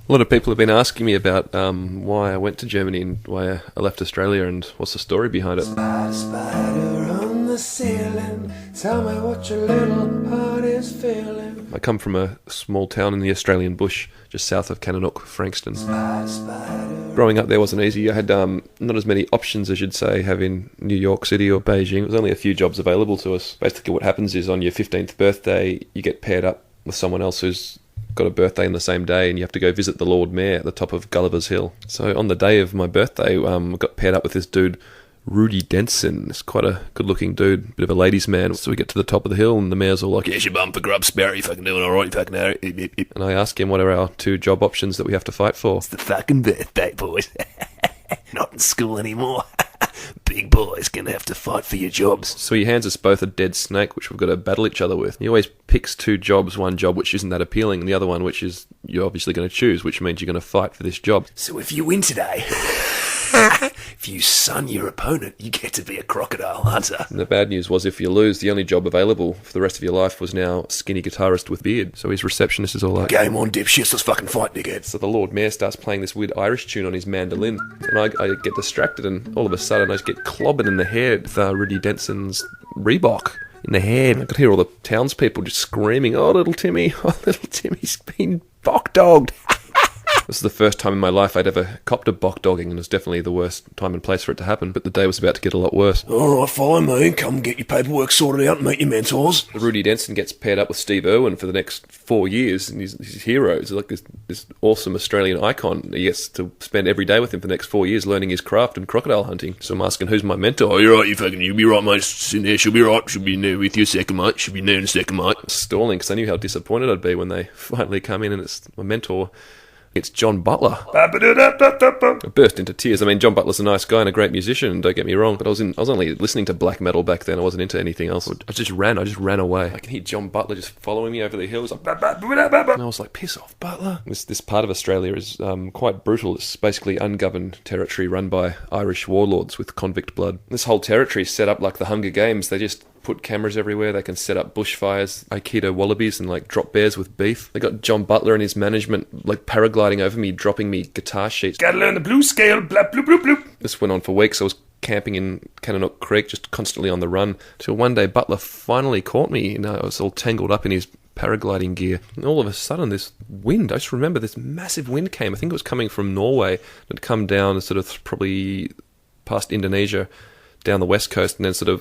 A lot of people have been asking me about why I went to Germany and why I left Australia and what's the story behind it. Spider, spider on the ceiling, tell me what your little heart is feeling. I come from a small town in the Australian bush, just south of Kananook, Frankston. Spider, spider. Growing up there wasn't easy. I had not as many options as you'd say have in New York City or Beijing. There was only a few jobs available to us. Basically what happens is on your 15th birthday, you get paired up with someone else who's got a birthday on the same day, and you have to go visit the Lord Mayor at the top of Gulliver's Hill. So on the day of my birthday, I got paired up with this dude, Rudy Denson. It's quite a good-looking dude, bit of a ladies' man. So we get to the top of the hill, and the mayor's all like, "Here's your bumper grub, Sparrow, you fucking doing all right, you fucking Harry." And I ask him what are our two job options that we have to fight for. It's the fucking birthday, boys. Not in school anymore. Big boys gonna have to fight for your jobs. So he hands us both a dead snake, which we've got to battle each other with. He always picks two jobs, one job which isn't that appealing, and the other one which is you're obviously going to choose, which means you're going to fight for this job. So if you win today, if you son your opponent, you get to be a crocodile hunter. And the bad news was if you lose, the only job available for the rest of your life was now skinny guitarist with beard. So his receptionist is all like, "Game on, dipshits, let's fucking fight, dickhead." So the Lord Mayor starts playing this weird Irish tune on his mandolin, and I get distracted, and all of a sudden I just get clobbered in the head with Rudy Denson's Reebok in the head. I could hear all the townspeople just screaming, "Oh, little Timmy, oh, little Timmy's been bock-dogged." This is the first time in my life I'd ever copped a bock-dogging, and it was definitely the worst time and place for it to happen, but the day was about to get a lot worse. "Alright, follow me, come get your paperwork sorted out and meet your mentors." Rudy Denson gets paired up with Steve Irwin for the next 4 years, and he's his hero. He's like this awesome Australian icon. He gets to spend every day with him for the next 4 years learning his craft and crocodile hunting. So I'm asking, who's my mentor? "Oh, you're right, you'll be right, mate. Sit there, she'll be right. She'll be in there with you a second, mate. She'll be there in a second, mate." Stalling, because I knew how disappointed I'd be when they finally come in, and it's my mentor. It's John Butler. I burst into tears. I mean, John Butler's a nice guy and a great musician, don't get me wrong, but I was only listening to black metal back then. I wasn't into anything else. I just ran away. I can hear John Butler just following me over the hills. And I was like, "Piss off, Butler." This part of Australia is quite brutal. It's basically ungoverned territory run by Irish warlords with convict blood. This whole territory is set up like the Hunger Games. They just put cameras everywhere. They can set up bushfires, Aikido wallabies, and like drop bears with beef. They got John Butler and his management like paragliding over me, dropping me guitar sheets. "Gotta learn the blues scale, blap, bloop, bloop, bloop." This went on for weeks. I was camping in Kananook Creek, just constantly on the run, till one day Butler finally caught me, and I was all tangled up in his paragliding gear. And all of a sudden, this wind, I just remember this massive wind came. I think it was coming from Norway. It had come down and sort of probably past Indonesia, down the west coast, and then sort of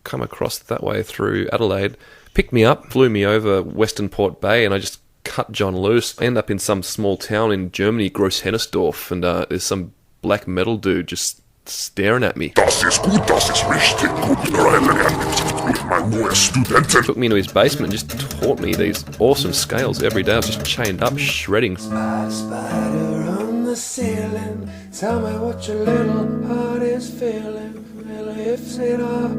come across that way through Adelaide, picked me up, flew me over Western Port Bay, and I just cut John loose. I end up in some small town in Germany, Großhennersdorf, and there's some black metal dude just staring at me. Das ist gut, das ist richtig gut, mein neuer Studenten. Took me into his basement and just taught me these awesome scales every day. I was just chained up, shredding. Spider, spider on the ceiling, tell me what your little heart is feeling. Well, if it all